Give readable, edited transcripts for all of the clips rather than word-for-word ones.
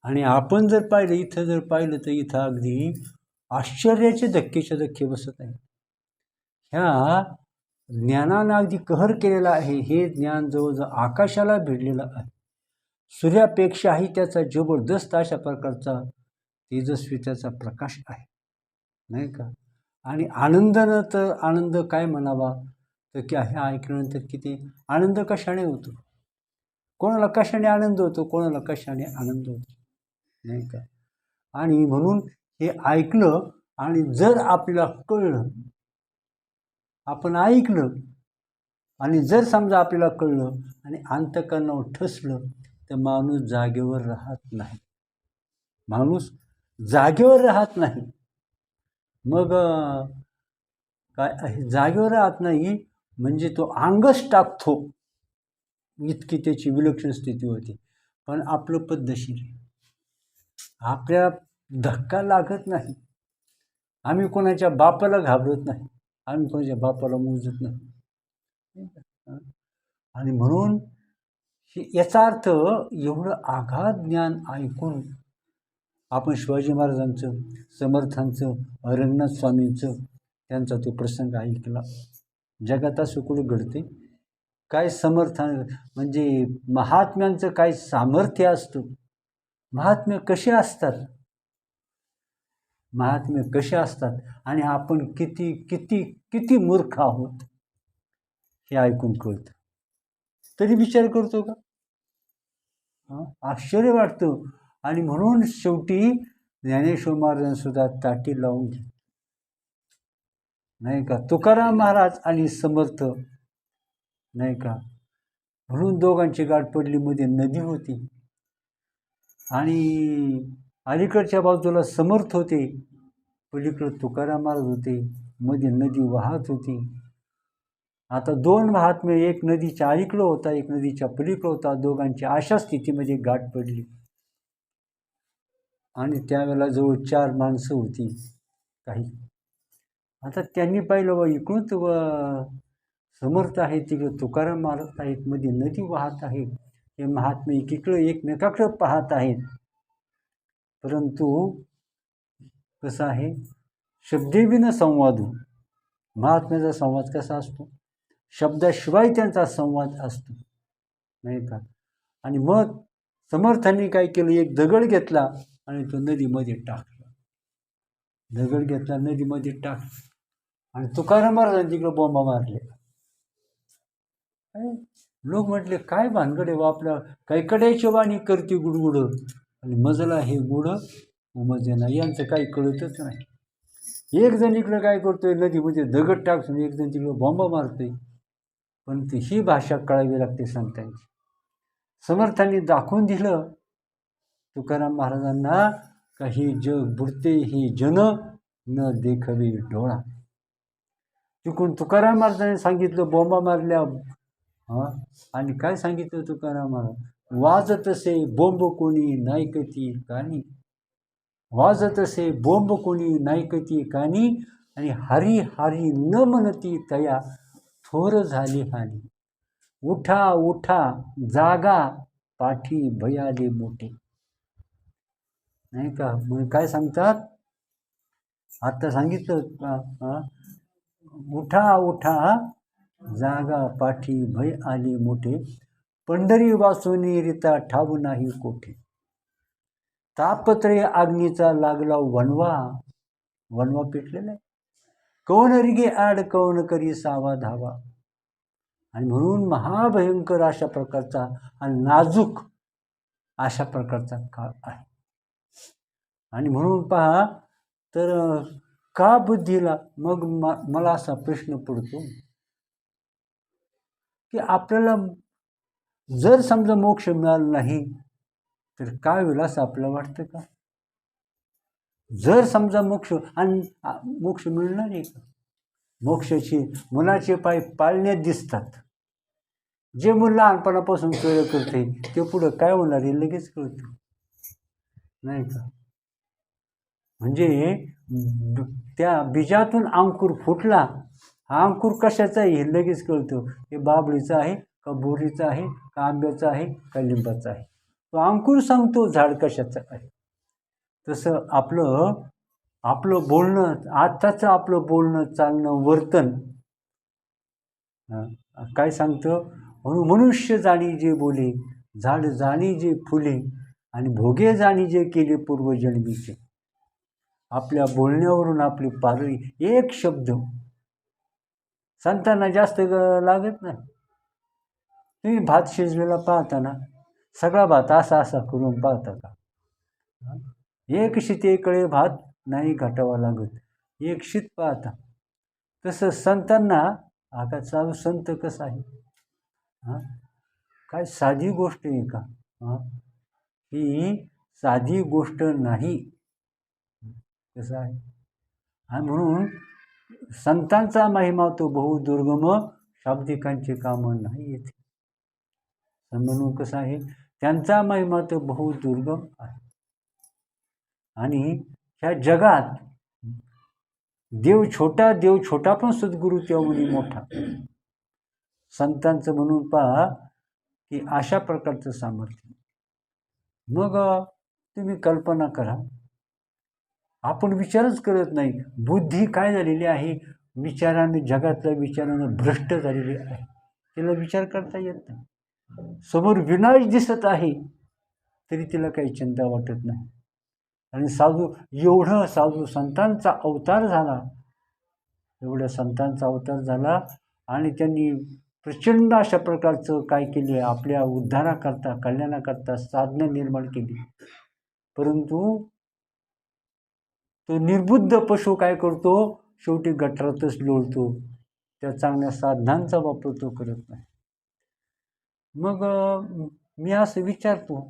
आणि आपण जर पाहिलं, इथं जर पाहिलं तर इथं अगदी आश्चर्याचे धक्केच्या धक्के बसत आहेत. ह्या ज्ञानानं अगदी कहर केलेला आहे. हे ज्ञान जवळजवळ आकाशाला भिडलेलं आहे. सूर्यापेक्षाही त्याचा जबरदस्त अशा प्रकारचा तेजस्वी त्याचा प्रकाश आहे, नाही का. आणि आनंदानं तर आनंद काय म्हणावा, तर की हे ऐकल्यानंतर किती आनंद कशाने होतो, कोणाला कशाने आनंद होतो, कोणाला कशाने आनंद होतो, नाही का. आणि म्हणून हे ऐकलं आणि जर आपल्याला कळलं, आपण ऐकलं आणि जर समजा आपल्याला कळलं आणि अंतःकरणावर ठसलं, तर माणूस जागेवर राहत नाही. माणूस जागेवर राहत नाही. मग काय आहे, जागेवर राहत नाही म्हणजे तो अंगच टाकतो, इतकी त्याची विलक्षण स्थिती होती. पण आपलं पद्धतशीर आहे, आपल्या धक्का लागत नाही. आम्ही कोणाच्या बापाला घाबरत नाही, आम्ही कोणाच्या बापाला मोजत नाही. आणि म्हणून याचा अर्थ एवढं आघात ज्ञान ऐकून आपण शिवाजी महाराजांचं, समर्थांचं, रंगनाथ स्वामींचं त्यांचा तो प्रसंग ऐकला. जगात असं कुठं घडते काय, समर्थान म्हणजे महात्म्यांचं काय सामर्थ्य असतं, महात्म्य कसे असतात, महात्म्य कसे असतात आणि आपण किती किती किती मूर्ख आहोत हे ऐकून कळतं. तरी विचार करतो का, आश्चर्य वाटतं. आणि म्हणून शेवटी ज्ञानेश्वर महाराजांसुद्धा ताटी लावून घे, नाही का. तुकाराम महाराज आणि समर्थ, नाही का, म्हणून दोघांची गाठ पडली. मध्ये नदी होती आणि अलीकडच्या बाजूला समर्थ होते, पलीकडे तुकाराम महाराज होते, मध्ये नदी वाहत होती. आता दोन महात्मे, एक नदीच्या अलीकडं होता, एक नदीच्या पलीकडं होता. दोघांची अशा स्थितीमध्ये गाठ पडली. आणि त्यावेळेला जवळ 4 माणसं होती काही. आता त्यांनी पाहिलं बा, इकडून समर्थ आहे, तिकडं तुकाराम महाराज आहेत, मध्ये नदी वाहत आहे. हे महात्मे एकीकडं एकमेकाकडं पाहत आहेत. परंतु कसं आहे, शब्देविन संवादू, महात्म्याचा संवाद कसा असतो, शब्दाशिवाय त्यांचा संवाद असतो, नाही का. आणि मग समर्थांनी काय केलं, एक दगड घेतला आणि तो नदीमध्ये टाकला. दगड घेतला, नदीमध्ये टाकला आणि तुकाराम महाराजांनी तिकडं बोंबा मारले. लोक म्हटले, काय भानगड आहे, आपल्या काही कड्याची वाणी करते गुडगुड आणि मजला हे गुड उमजेना, यांचं काही कळतच नाही. एक जण इकडं काय करतोय, नदीमध्ये दगड टाकून, एक जण तिकडं बॉम्बा मारतोय. पण ही भाषा कळावी लागते संतांची. समर्थांनी दाखवून दिलं तुकाराम महाराजांना का ही जग बुडते, ही जन न देखवी डोळा. तिकडून तुकाराम महाराजांनी सांगितलं बॉम्बा मारल्या. आणि काय सांगितलं तुकाराम महाराज, वाजतसे बोंब कोणी नायकती कानी, वाजतसे बोंब कोणी नायकती कानी, आणि हरी हरी न म्हणती तया थोर झाली हानी. उठा उठा जागा पाठी भयाले मोठे, नाही का. मग काय सांगतात, आता सांगितलं, उठा उठा जागा पाठी भय आले मोठे, पंढरी वासुनी रिता ठाऊ नाही कोठे. तापत्रे अग्नीचा लागला वनवा, वनवा पेटलेला आहे, कौन रिगे आड कौन करी सावा धावा. आणि म्हणून महाभयंकर अशा प्रकारचा आणि नाजूक अशा प्रकारचा काळ आहे. आणि म्हणून पहा तर का बुद्धीला, मग मला असा प्रश्न पडतो की आपल्याला जर समजा मोक्ष मिळाला नाही तर काय होईल असं आपल्याला वाटतं का? जर समजा मोक्ष आणि मोक्ष मिळणार आहे का? मोक्षाची मुलाचे पाय पाळण्यात दिसतात. जे मूल लहानपणापासून प्रयोग करते ते पुढं काय होणार आहे लगेच कळतं, नाही का. म्हणजे त्या बीजातून अंकुर फुटला, हा अंकुर कशाचा आहे हे लगेच कळतं. हे बाबळीचं आहे का बोरीचं आहे का आंब्याचं आहे का लिंबाचं आहे. तो अंकुर सांगतो झाड कशाचं आहे. तसं आपलं आपलं बोलणं, आत्ताचं आपलं बोलणं, चालणं, वर्तन काय सांगतं, म्हणून मनुष्य जाणी जे बोले, झाड जाणी जे फुले, आणि भोगे जाणी जे केले पूर्वजन्मीचे. आपल्या बोलण्यावरून आपली पारळी, एक शब्द संतांना जास्त लागत नाही. तुम्ही भात शिजलेला पाहता ना, सगळा भात असा असा करून पाहता का? एक शितेकडे भात नाही घटावा लागत, एक शीत पाहता. तसं संतांना, आता चालू संत कसा आहे, काय साधी गोष्ट आहे का? ही साधी गोष्ट नाही. कसं आहे, आणि म्हणून संतांचा महिमा तो बहुदुर्गम, शाब्दिकांची कामं नाही येते. म्हणून कसं आहे, त्यांचा महिमा तो बहुदुर्गम आहे. आणि ह्या जगात देव छोटा पण सद्गुरू त्यामुळे मोठा. संतांचं म्हणून पहा की अशा प्रकारचं सामर्थ्य. मग तुम्ही कल्पना करा, आपण विचारच करत नाही. बुद्धी काय झालेली आहे, विचाराने, जगातल्या विचारानं भ्रष्ट झालेली आहे. तिला विचार करता येत नाही. समोर विनाश दिसत आहे तरी तिला काही चिंता वाटत नाही. आणि एवढं साधू संतांचा अवतार झाला, एवढ्या संतांचा अवतार झाला, आणि त्यांनी प्रचंड अशा प्रकारचं काय केले, आपल्या उद्धाराकरता, कल्याणाकरता साधनं निर्माण केली. परंतु तो निर्बुद्ध पशु काय करतो, शेवटी गटारातच लोळतो. त्या चांगल्या साधनांचा वापर तो करत नाही. मग मी असं विचारतो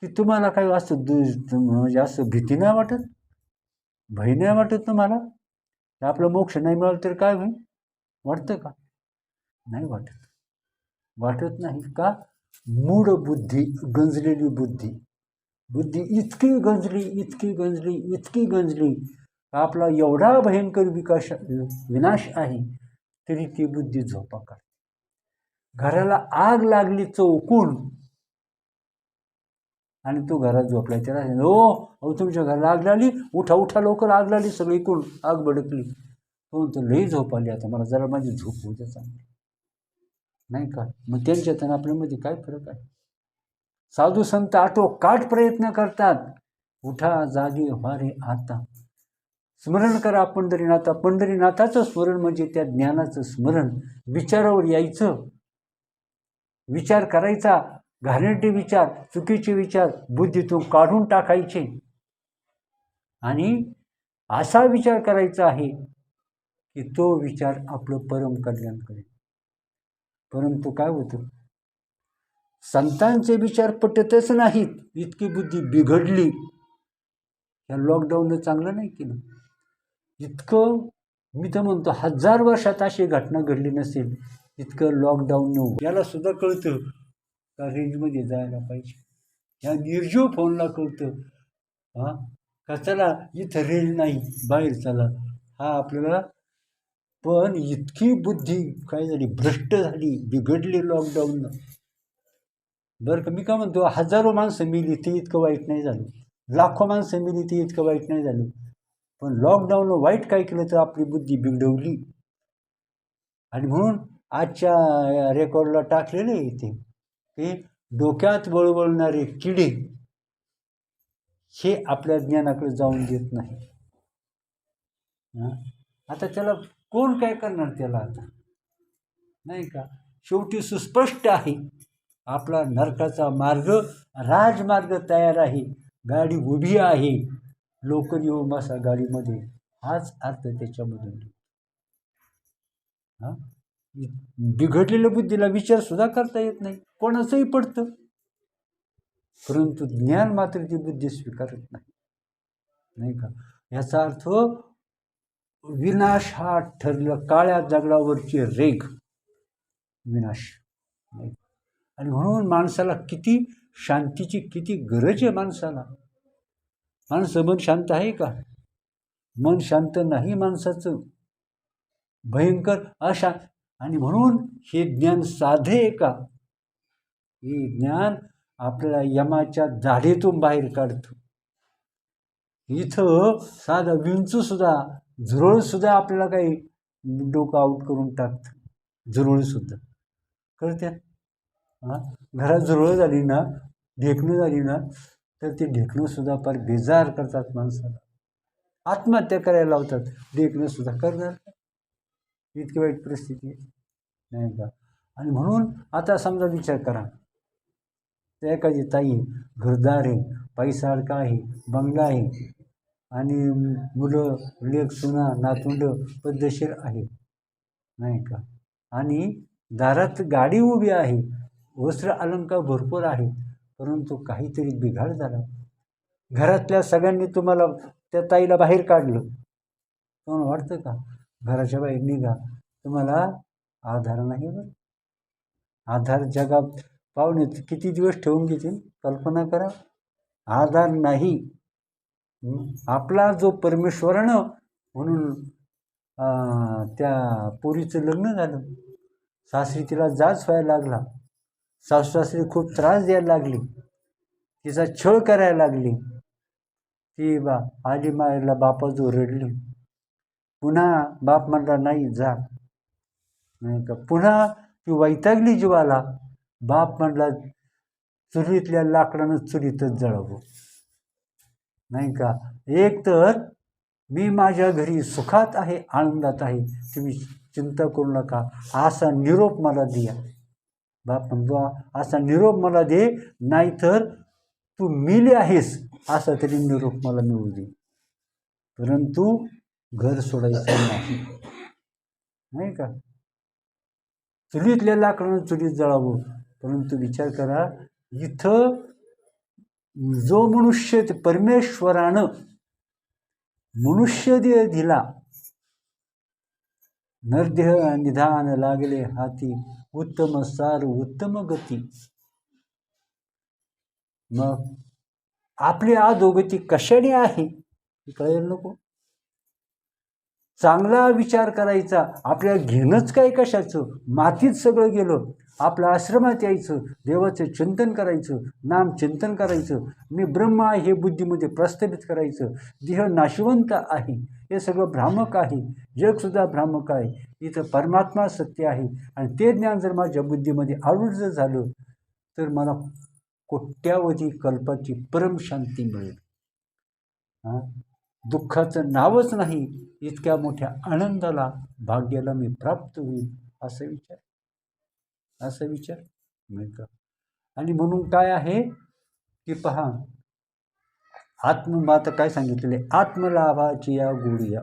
की तुम्हाला काही असं म्हणजे असं भीती नाही वाटत, भय नाही वाटत तुम्हाला, आपलं मोक्ष नाही मिळालं तर काय होईल, वाटतं का? नाही वाटत नाही का? मूढ बुद्धी, गंजलेली बुद्धी इतकी गंजली, आपला एवढा भयंकर विनाश आहे तरी ती बुद्धी झोपा काढते. घराला आग लागली चौकून, आणि तो घरात झोपला. त्याला हो तुमच्या घराला आग लागली, उठा लवकर, आग लागली, सगळी कोण आग भडकली. हो तर लई झोप आली, आता मला जरा माझी झोप होऊ द्या चांगली, नाही का? मग त्यांच्यात आणि आपल्यामध्ये काय फरक आहे? साधू संत आटोकाट प्रयत्न करतात, उठा जागे व्हा रे आता, स्मरण करा पंढरीनाथा. पंढरीनाथाचं स्मरण म्हणजे त्या ज्ञानाचं स्मरण. विचारावर यायचं, विचार करायचा, घाणेरडे विचार, चुकीचे विचार बुद्धीतून काढून टाकायचे, आणि असा विचार करायचा आहे की तो विचार आपलं परम कल्याण करेल. परंतु काय होतं, संतांचे विचार पटतच नाहीत, इतकी बुद्धी बिघडली. या लॉकडाऊननं चांगलं नाही केलं. इतकं मी तर म्हणतो 1000 वर्षात अशी घटना घडली नसेल इतकं लॉकडाऊन. याला सुद्धा कळतं का रेंजमध्ये जायला पाहिजे, ह्या निर्जीव फोनला कळतं का चला इथं रेंज नाही, बाहेर चला. हा आपल्याला, पण इतकी बुद्धी काय झाली, भ्रष्ट झाली, बिघडली लॉकडाऊननं. बरं का, मी काय म्हणतो, 1000 माणसं मिली ते इतकं वाईट नाही झालं, लाखो माणसं मिली ते इतकं वाईट नाही झालं. पण लॉकडाऊननं वाईट काय केलं तर आपली बुद्धी बिघडवली. आणि म्हणून आजच्या रेकॉर्डला टाकलेले इथे की डोक्यात वळवळणारे किडे हे आपल्या ज्ञानाकडे जाऊन देत नाही. आता त्याला कोण काय करणार त्याला, आता नाही का? शेवटी सुस्पष्ट आहे, आपला नरकाचा मार्ग, राजमार्ग तयार आहे, गाडी उभी आहे, लवकर येऊ बसा गाडीमध्ये, हाच अर्थ त्याच्यामधून. बिघडलेल्या बुद्धीला विचार सुद्धा करता येत नाही, कोणाचंही पडतं, परंतु ज्ञान मात्र ती बुद्धी स्वीकारत नाही का? याचा अर्थ विनाश हा ठरला, काळ्या दगडावरची रेघ विनाश. आणि म्हणून माणसाला किती शांतीची किती गरज आहे माणसाला. माणसं मन शांत आहे का? मन शांत नाही माणसाचं, भयंकर अशांत. आणि म्हणून हे ज्ञान साधे आहे का? हे ज्ञान आपल्याला यमाच्या दाढेतून बाहेर काढतो. इथं साधं विंचूसुद्धा, झुरळसुद्धा आपल्याला काही डोकं आऊट करून टाकतं. झुरळसुद्धा कळते. हां, घरात झुरळ झाली ना, ढेकणं झाली ना, तर ते ढेकणंसुद्धा फार बेजार करतात माणसाला. आत्महत्या करायला लावतात. ढेकणंसुद्धा करणार. इतकी वाईट परिस्थिती आहे, नाही का? आणि म्हणून आता समजा विचार करा, तर एखादी ताई घरदार आहे, पैसा अडका आहे, बंगला आहे, आणि मुलं, लेक, सुना, नातवंड पद्धतशीर आहे, नाही का? आणि दारात गाडी उभी आहे, वस्त्र अलंकार भरपूर आहे, परंतु काहीतरी बिघाड झाला. घरातल्या सगळ्यांनी तुम्हाला त्या ताईला बाहेर काढलं. तुम्हाला वाटतं का घराच्या बाहेर निघा, तुम्हाला आधार नाही. बरं, आधार जगात पाहुणे किती दिवस ठेवून घेतील कल्पना करा. आधार नाही. आपला जो परमेश्वरानं म्हणून त्या पोरीचं लग्न झालं, सासरी तिला जाच व्हायला लागला, सासू सासरी खूप त्रास द्यायला लागली, तिचा छळ करायला लागली. ती आली मायला बापाजवळ रडली. पुन्हा बाप म्हणला नाही जा, नाही का? पुन्हा ती वैतागली जीवाला. बाप म्हणला चुलीतल्या लाकडानं चुलीतच जळावं, नाही का? एक तर मी माझ्या घरी सुखात आहे, आनंदात आहे, तुम्ही चिंता करू नका, असा निरोप मला द्या. बाप म्हणतो असा निरोप मला दे, नाहीतर तू मेली आहेस असा तरी निरोप मला मिळू दे, परंतु घर सोडायचं नाही, नाही का? चुलीतल्या लाकडानं चुलीत जळावं. परंतु विचार करा, इथं जो मनुष्य परमेश्वरानं मनुष्य देह दिला, नरदेह निधान लागले हाती, उत्तम सार उत्तम गती. मग आपली अधोगती कशाने आहे हे कळायला नको. चांगला विचार करायचा. आपल्याला घेणंच काय कशाचं, मातीत सगळं गेलं. आपलं आश्रमात यायचं, देवाचं चिंतन करायचं, नाम चिंतन करायचं, मी ब्रह्म आहे हे बुद्धीमध्ये प्रस्थापित करायचं. देह नाशवंत आहे, हे सगळं भ्रामक आहे, जगसुद्धा भ्रामक आहे, इथं परमात्मा सत्य आहे. आणि ते ज्ञान जर माझ्या बुद्धीमध्ये आरूढ झालं तर मला कोट्यावधी कल्पाची परमशांती मिळेल. दुःखाचं नावच नाही, इतक्या मोठ्या आनंदाला, भाग्याला मी प्राप्त होईल, असं विचार मिळतं. आणि म्हणून काय आहे की पहा, आता काय सांगितलेले, आत्मलाभाची या गोडिया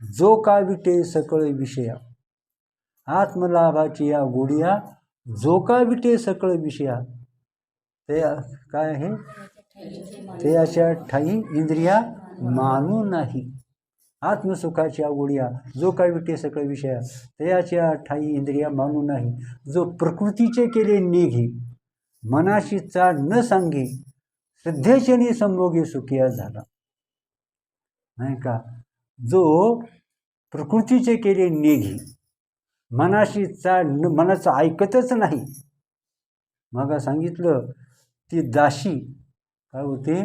जो का विटे सकळ विषया. आत्मलाभाची या गोडिया जो का विटे सकळ विषया. ते काय आहे, ते अशा ठाई इंद्रिया मानू नाही. आत्मसुखाच्या गोडिया जो काय विटे सकळ विषया, तयाच्या ठाई इंद्रिया मानू नाही. जो प्रकृतीचे केले निघे, मनाशी चाड न सांगे, श्रद्धेच्याने संभोगी सुखिया झाला, नाही का? जो प्रकृतीचे केले निघे, मनाशी चाड मनाचं ऐकतच नाही. मग सांगितलं ती दासी काय होते,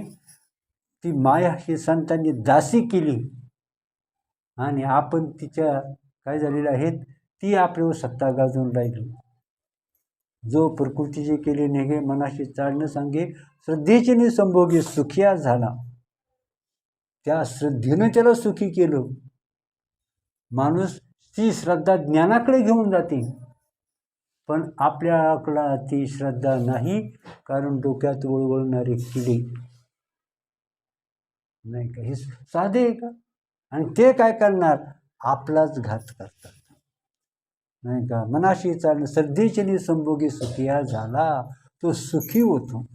ती माया ही संतांनी दासी केली, आणि आपण तिच्या काय झालेलं आहेत, ती आपल्यावर सत्ता गाजवून राहिली. जो प्रकृतीचे केले नेगे, मनाशी चाड न सांगे, श्रद्धेचे संभोगी सुखिया झाला. त्या श्रद्धेनं त्याला सुखी केलं. माणूस ती श्रद्धा ज्ञानाकडे घेऊन जाते, पण आपल्याकडला ती श्रद्धा नाही, कारण डोक्यात वळवळणारे किडे, नाही का? हे साधे आहे का? आणि ते काय करणार, आपलाच घात करतात, नाही का? मनाशी चालणं, श्रद्धेचे संभोगी सुखिया झाला, तो सुखी होतो.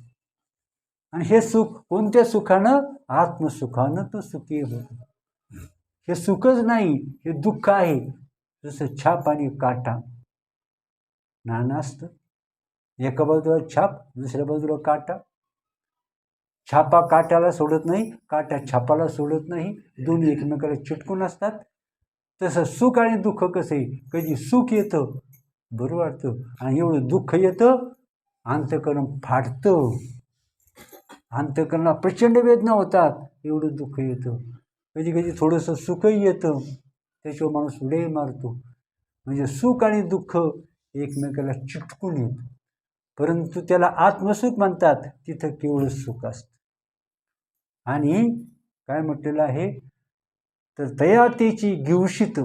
आणि हे सुख कोणत्या सुखानं, आत्मसुखानं तो सुखी होतो. हे सुखच नाही, हे दुःख आहे. जसं छाप आणि काटा नाणं असतं, एका बाजूला छाप, दुसऱ्या बाजूला काटा. छापा काट्याला सोडत नाही, काट्या छापाला सोडत नाही, दोन्ही एकमेकाला चिटकून असतात. तसं सुख आणि दुःख कसं आहे, कधी सुख येतं बरं वाटतं, आणि एवढं दुःख येतं अंतःकरण फाटतं, अंतःकरणात प्रचंड वेदना होतात, एवढं दुःख येतं. कधी कधी थोडंसं सुखही येतं, त्याच्यावर माणूस उडे मारतो. म्हणजे सुख आणि दुःख एकमेकाला चिटकून येतं, परंतु त्याला आत्मसुख म्हणतात. तिथं केवळ सुख असतं. आणि काय म्हटलेलं आहे, तर तया तेची गिवशित,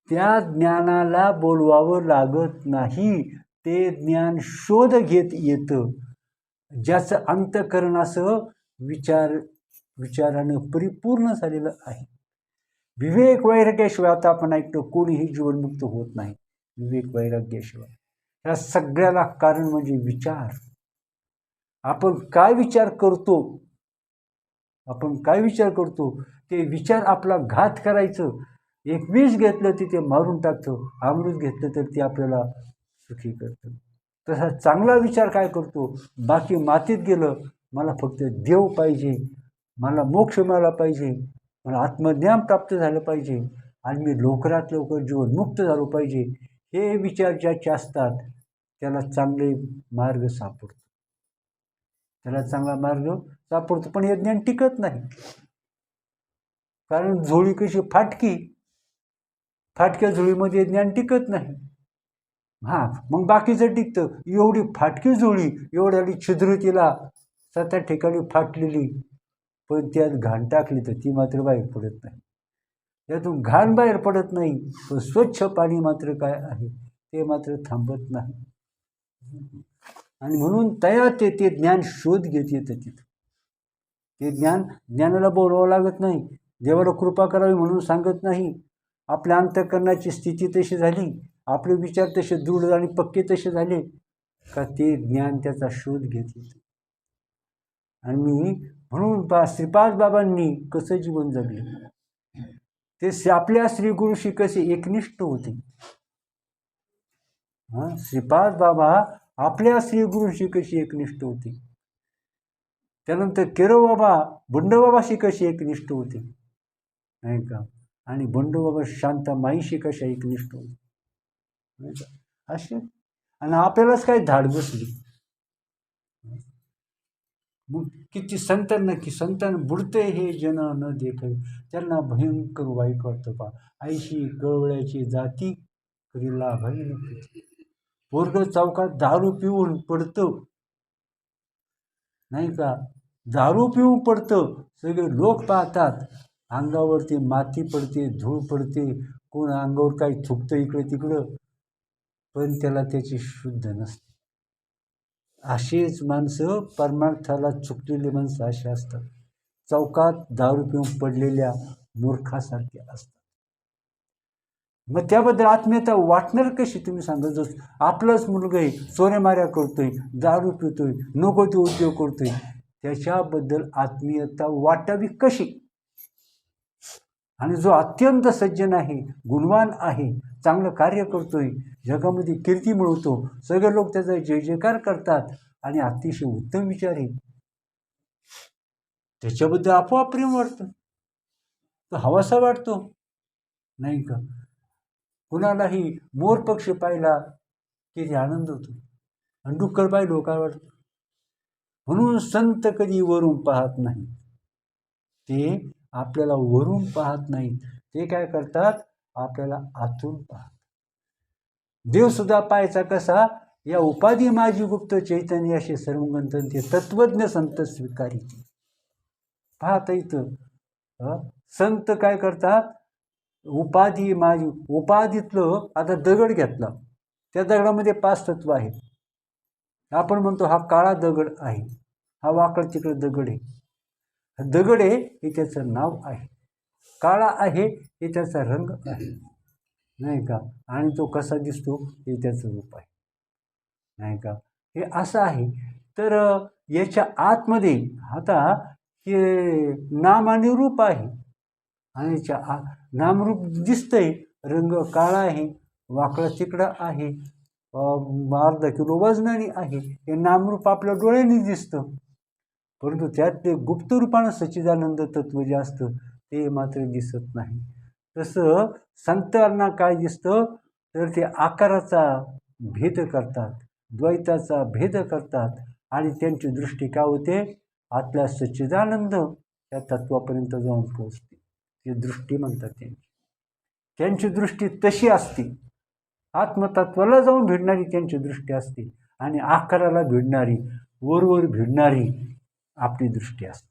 त्या ज्ञानाला बोलवावं लागत नाही, ते ज्ञान शोध घेत येतं, ज्याचं अंतःकरण असं विचारानं परिपूर्ण झालेलं आहे. विवेक वैराग्याशिवाय, आता आपण ऐकतो, कोणीही जीवनमुक्त होत नाही विवेक वैराग्याशिवाय. या सगळ्याला कारण म्हणजे विचार. आपण काय विचार करतो, ते विचार आपला घात करायचं. एक विष घेतलं तिथे मारून टाकतं, अमृत घेतलं तर ते आपल्याला सुखी करतं. तसा चांगला विचार काय करतो, बाकी मातीत गेलं, मला फक्त देव पाहिजे, मला मोक्ष मिळाला पाहिजे, मला आत्मज्ञान प्राप्त झालं पाहिजे, आणि मी लवकरात लवकर जीवनमुक्त झालो पाहिजे, हे विचार ज्याचे असतात त्याला चांगले मार्ग सापडतो, पण हे ज्ञान टिकत नाही. कारण झोळी कशी फाटक्या झोळीमध्ये ज्ञान टिकत नाही. मग बाकीचं टिकतं. एवढी फाटकी झोळी, एवढ्याली छिद्र तिला 7 ठिकाणी फाटलेली, पण त्यात घाण टाकली तर ती मात्र बाहेर पडत नाही. त्यातून घाण बाहेर पडत नाही, पण स्वच्छ पाणी मात्र काय आहे ते मात्र थांबत नाही. आणि म्हणून तया ते ज्ञान शोध घेत येतं तिथं. ते ज्ञानाला बोलावं लागत नाही, देवाला कृपा करावी म्हणून सांगत नाही. आपल्या अंतःकरणाची स्थिती तशी झाली, आपले विचार तसे दृढ आणि पक्के तसे झाले का ते ज्ञान त्याचा शोध घेत येतं. आणि म्हणून श्रीपाद बाबांनी कसं जीवन जगले, ते आपल्या श्री गुरुशी कसे एकनिष्ठ होते. श्रीपाद बाबा आपल्या श्री गुरुशी कशी एकनिष्ठ होते. त्यानंतर केरोबाबा बंडोबाबाशी कशी एकनिष्ठ होते, नाही का. आणि बंडोबाबा शांतामाईशी कशा एकनिष्ठ होते, नाही का. असे आणि आपल्यालाच काही धाड बसली. मग किती संतांना बुडते हे जन न देखे, त्यांना भयंकर वाईट वाटतं. पा आईशी कळवळ्याची जाती करीला भाई नक्की. पोरग चौकात दारू पिऊन पडतं, नाही का, दारू पिऊन पडतं, सगळे लोक पाहतात, अंगावरती माती पडते, धूळ पडते, कोण अंगावर काही थुकतं इकडं तिकडं, पण त्याला त्याची शुद्ध नसते. अशीच माणसं परमार्थाला चुकलेली माणसं अशी असतात, चौकात दारू पिऊन पडलेल्या मूर्खासारखे असतात. मग त्याबद्दल आत्मीयता वाटणार कशी, तुम्ही सांगत. आपलाच मुलगा आहे, चोऱ्यामाऱ्या करतोय, दारू पितोय, नको ते उद्योग करतोय, त्याच्याबद्दल आत्मीयता वाटावी कशी. आणि जो अत्यंत सज्जन आहे, गुणवान आहे, चांगलं कार्य करतोय, जगामध्ये कीर्ती मिळवतो, सगळे लोक त्याचा जय जयकार करतात आणि अतिशय उत्तम विचार आहे, त्याच्याबद्दल आपोआप प्रेम वाटतं, तो हवासा वाटतो, नाही का. कुणालाही मोर पक्षी पाहिला किती आनंद होतो, आणि डुक्कर पाहिलो काय वाटतं. म्हणून संत कधी वरून पाहत नाही, ते आपल्याला वरून पाहत नाही, ते काय करतात, आपल्याला आतून पाहतात. देवसुद्धा पाहायचा कसा, या उपाधी माझी गुप्त चैतन्य असे सर्वगंत ते तत्वज्ञ संत स्वीकारिते. पाहता इथं संत काय करतात, उपाधी माझी, उपाधीतलं आता दगड घेतला, त्या दगडामध्ये 5 तत्व आहेत. आपण म्हणतो हा काळा दगड आहे, हा वाकड तिकडे दगड आहे. दगड आहे हे त्याचं नाव आहे, काळा आहे हे त्याचा रंग आहे, नाही का. आणि तो कसा दिसतो हे त्याचं रूप आहे, नाही का. हे असं आहे. तर याच्या आतमध्ये आता हे नाम आणि रूप आहे, आणि याच्या नामरूप दिसतंय, रंग काळा आहे, वाकडा तिकडं आहे, अर्धा किलो वजनाने आहे, हे नामरूप आपल्या डोळ्याने दिसतं, परंतु त्यात ते गुप्त रूपानं सच्चिदानंद तत्व जे असतं ते मात्र दिसत नाही. तसं संतांना काय दिसतं, तर ते आकाराचा भेद करतात, द्वैताचा भेद करतात आणि त्यांची दृष्टी काय होते, आतल्या सच्चिदानंद त्या तत्वापर्यंत जाऊन पोहोचते. ती दृष्टी म्हणतात त्यांची दृष्टी तशी असते. आत्मतत्वाला जाऊन भिडणारी त्यांची दृष्टी असते आणि आकाराला भिडणारी, वरवर भिडणारी आपली दृष्टी असते.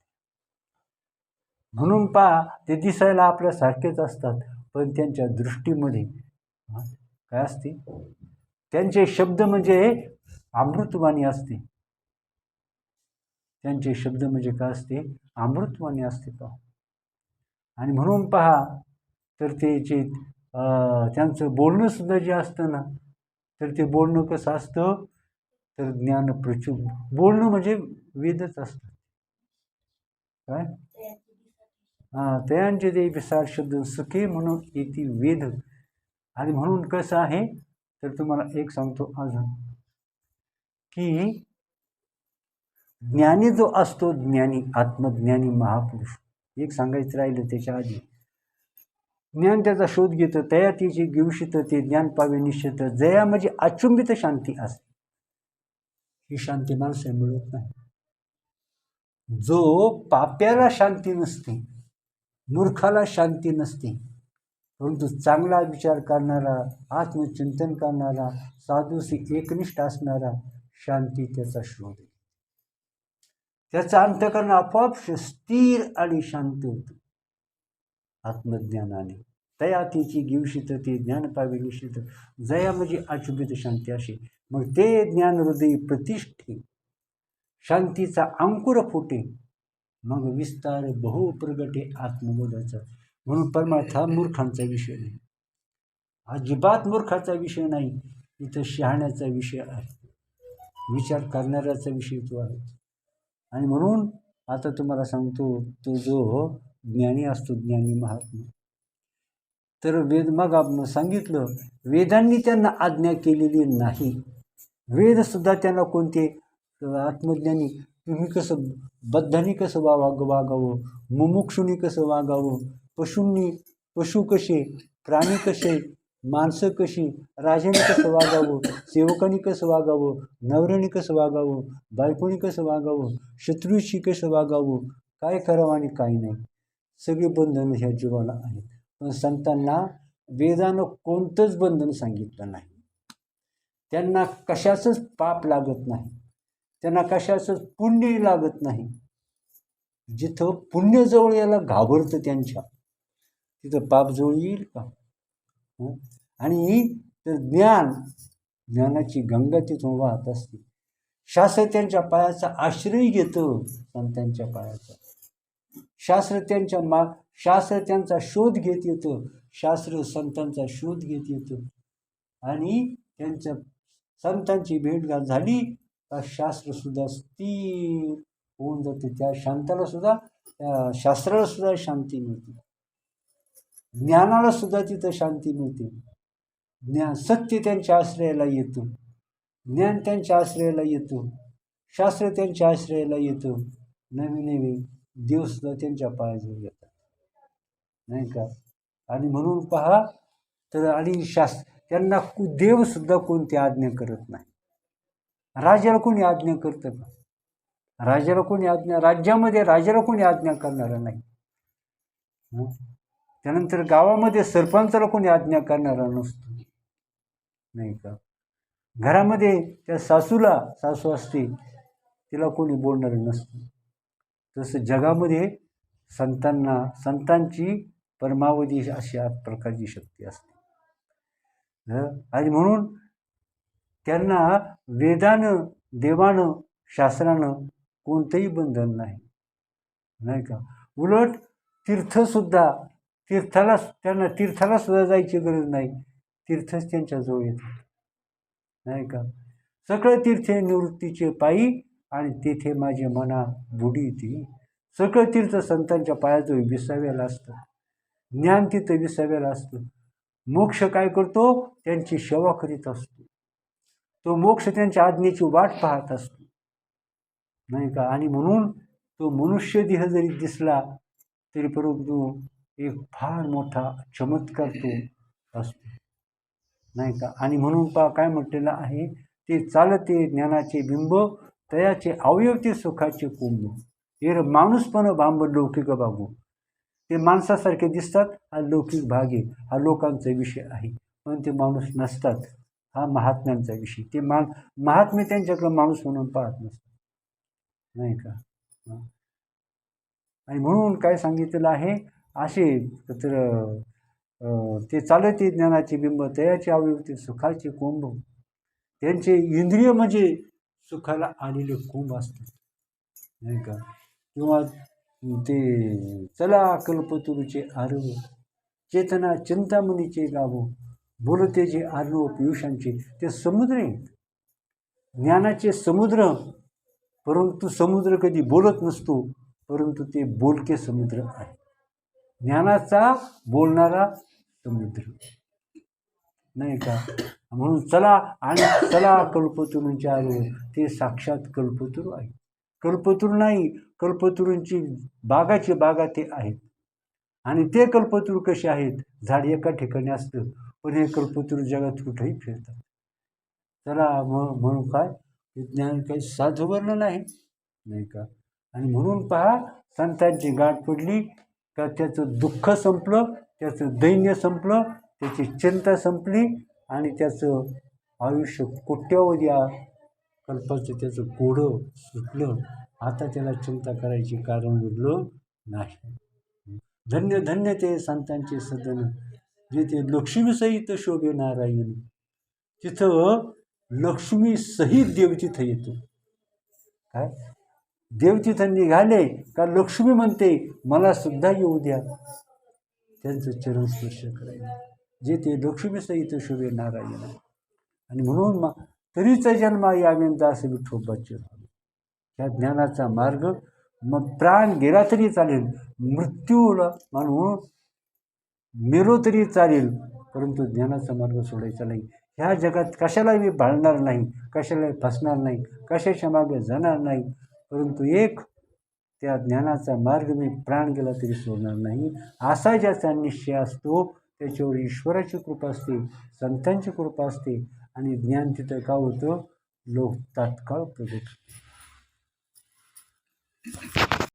म्हणून पहा, ते दिसायला आपल्यासारखेच असतात, पण त्यांच्या दृष्टीमध्ये काय असते, त्यांचे शब्द म्हणजे अमृतवाणी असते. त्यांचे शब्द म्हणजे काय असते, अमृतवाणी असते पहा. आणि म्हणून पहा, तर त्यांचं बोलणं सुद्धा जे असतं ना, तर ते बोलणं कसं असतं, तर ज्ञान प्रचूर बोलणं म्हणजे वेदच असतं. काय त्यांचे ते विसार शब्द सुखे म्हणून येते वेद. आणि म्हणून कसं आहे, तर तुम्हाला एक सांगतो अजून, की ज्ञानी जो असतो, ज्ञानी आत्मज्ञानी महापुरुष, एक सांगायचं राहिलं त्याच्या आधी, ज्ञान त्याचा शोध घेतं, तया तिची गिवशित ते ज्ञान पावे निश्चित, जया म्हणजे अचुंबित शांती असते. ही शांती माणसाला मिळत नाही. जो पाप्याला शांती नसते, मूर्खाला शांती नसते, परंतु चांगला विचार करणारा, आत्मचिंतन करणारा, साधूशी एकनिष्ठ असणारा शांती त्याचा शोध. त्याचा अंतःकरण आपोआप स्थिर आणि शांत होतं आत्मज्ञानाने. तया तिची गिवशित ते ज्ञान पावे निश्चित, जया म्हणजे अचुंबित शांती असे. मग ते ज्ञान हृदयी प्रतिष्ठे, शांतीचा अंकुर फुटे, मग विस्तार बहु प्रगटे आत्मबोधाचा. म्हणून परमार्थ हा मूर्खांचा विषय नाही, अजिबात मूर्खाचा विषय नाही. इथं शहाण्याचा विषय आहे, विचार करणाऱ्याचा विषय तो आहे. आणि म्हणून आता तुम्हाला सांगतो, तो जो ज्ञानी असतो, ज्ञानी महात्मा, तर मग आपण सांगितलं, वेदांनी त्यांना आज्ञा केलेली नाही. वेदसुद्धा त्यांना कोणते, आत्मज्ञानी तुम्ही कसं, बद्धांनी कसं वागावं, मुमुक्षुनी कसं वागावं, पशु कसे, प्राणी कसे, माणसं कशी, राजाने कसं वागावं, सेवकांनी कसं वागावं, नवऱ्याने कसं वागावं, बायकोनी कसं वागावं, शत्रूशी कसं वागावं, काय करावं आणि काय नाही, सगळे बंधनं ह्या जीवाला आहेत. पण संतांना वेदानं कोणतंच बंधन सांगितलं नाही. त्यांना कशाचंच पाप लागत नाही, त्यांना कशाचंच पुण्य लागत नाही. जिथं पुण्य जवळ याला घाबरतं त्यांच्या, तिथं पाप जवळ येईल का? आणि तर ज्ञानाची गंगा तिथून वाहत असते. शास्त्र त्यांच्या पायाचा आश्रय घेतं, संतांच्या पायाचा. शास्त्र त्यांचा शोध घेत येतं, शास्त्र संतांचा शोध घेत येतं. आणि त्यांच्या संतांची भेटघाट झाली का शास्त्रसुद्धा स्थिर होऊन जाते. त्या शांताला सुद्धा, त्या शास्त्राला सुद्धा शांती मिळते, ज्ञानाला सुद्धा तिथं शांती मिळते. सत्य त्यांच्या आश्रयाला येतं, ज्ञान त्यांच्या आश्रयाला येतं, शास्त्र त्यांच्या आश्रयाला येतं, नवे देवसुद्धा त्यांच्या पायाजवळ येतात, नाही का? आणि म्हणून पहा, तर आणि त्यांना देवसुद्धा कोणती आज्ञा करत नाही. राजाला कोणी आज्ञा करतं का? राज्यामध्ये राजाला कोणी आज्ञा करणारा नाही. त्यानंतर गावामध्ये सरपंचाला कोणी आज्ञा करणारा नसतो, नाही का? घरामध्ये त्या सासू असते, तिला कोणी बोलणारं नसतं. तसं जगामध्ये संतांची परमावधी अशा प्रकारची शक्ती असते. आणि म्हणून त्यांना वेदानं, देवानं, शास्त्रानं कोणतंही बंधन नाही, नाही का? उलट त्यांना तीर्थाला सुद्धा जायची गरज नाही, तीर्थच त्यांच्याजवळ येतात, नाही का? सगळं तीर्थे निवृत्तीचे पायी आणि तेथे माझे मना बुडी ती. सगळं तीर्थ संतांच्या पायाजवळ विसाव्याला असतं, ज्ञान तिथं विसाव्याला असतं. मोक्ष काय करतो? त्यांची सेवा करीत असतो. तो मोक्ष त्यांच्या आज्ञेची वाट पाहत असतो, नाही का? आणि म्हणून तो मनुष्य देह जरी दिसला तरी परंतु एक फार मोठा चमत्कार तो असतो, नाही का? आणि म्हणून काय म्हटलेलं आहे, ते चालते ज्ञानाचे बिंब, तयाचे अवयव ते सुखाचे कुंभ. हे माणूसपण भांब लौकिक बागू. ते माणसासारखे दिसतात, हा लौकिक भाग आहे, हा लोकांचा विषय आहे, पण ते माणूस नसतात, हा महात्म्यांचा विषय. ते महात्मे त्यांच्याकडे माणूस म्हणून पाहत नसतात, नाही का. आणि म्हणून काय सांगितलेलं आहे, असे तर ते चालते ज्ञानाचे बिंब, तयाचे अवयव ते सुखाचे कुंभ. त्यांचे इंद्रिय म्हणजे सुखाला आलेले कुंभ असतात, नाही का. किंवा ते चला कल्पतरूचे आरव, चेतना चिंतामणीचे गावो, बोलते जे आर्णव पियुषांचे. ते समुद्र आहेत, ज्ञानाचे समुद्र. परंतु समुद्र कधी बोलत नसतो, परंतु ते बोलके समुद्र आहे. ज्ञानाचा बोलणारा समुद्र, नाही का. म्हणून चला आणि चला कल्पतरूंचे आरव, ते साक्षात कल्पतरू आहे. कल्पतरू नाही, कल्पतरूंची बागाची बागा ते आहेत. आणि ते कल्पतरू कसे आहेत, झाड एका ठिकाणी असतं, पण हे कल्पतरू जगात कुठेही फिरतात. चला म्हणून काय विज्ञान काही साधू वर्णन आहे, नाही का. आणि म्हणून पहा, संतांची गाठ पडली का त्याचं दुःख संपलं, त्याचं दैन्य संपलं, त्याची चिंता संपली, आणि त्याचं आयुष्य कोट्यावधी कल्पाचं त्याचं कोडं सुटलं. आता त्याला चिंता करायची कारण उरलं नाही. धन्य धन्य ते संतांचे सदन, जेथे लक्ष्मीसहित शोभे नारायण. तिथं लक्ष्मी सहित देव तिथं येतो. काय देव तिथं निघाले का लक्ष्मी म्हणते मला सुद्धा येऊ द्या, त्यांचं चरण स्पर्श करायला. जे ते लक्ष्मीसहित शोभे नारायण. आणि म्हणून तरीचा जन्मा यावेंदा असं विठोबाचे झालं. त्या ज्ञानाचा मार्ग, मग प्राण गेला तरी चालेल, मृत्यूला म्हणून मेलो तरी चालेल, परंतु ज्ञानाचा मार्ग सोडायचा नाही. ह्या जगात कशाला मी भाळणार नाही, कशाला फसणार नाही, कशाच्या मागे जाणार नाही, परंतु एक त्या ज्ञानाचा मार्ग मी प्राण गेला तरी सोडणार नाही, असा ज्याचा निश्चय असतो त्याच्यावर ईश्वराची कृपा असते, संतांची कृपा असते, आणि ज्ञान तिथं का होतं, लोक तात्काळ प्रगट.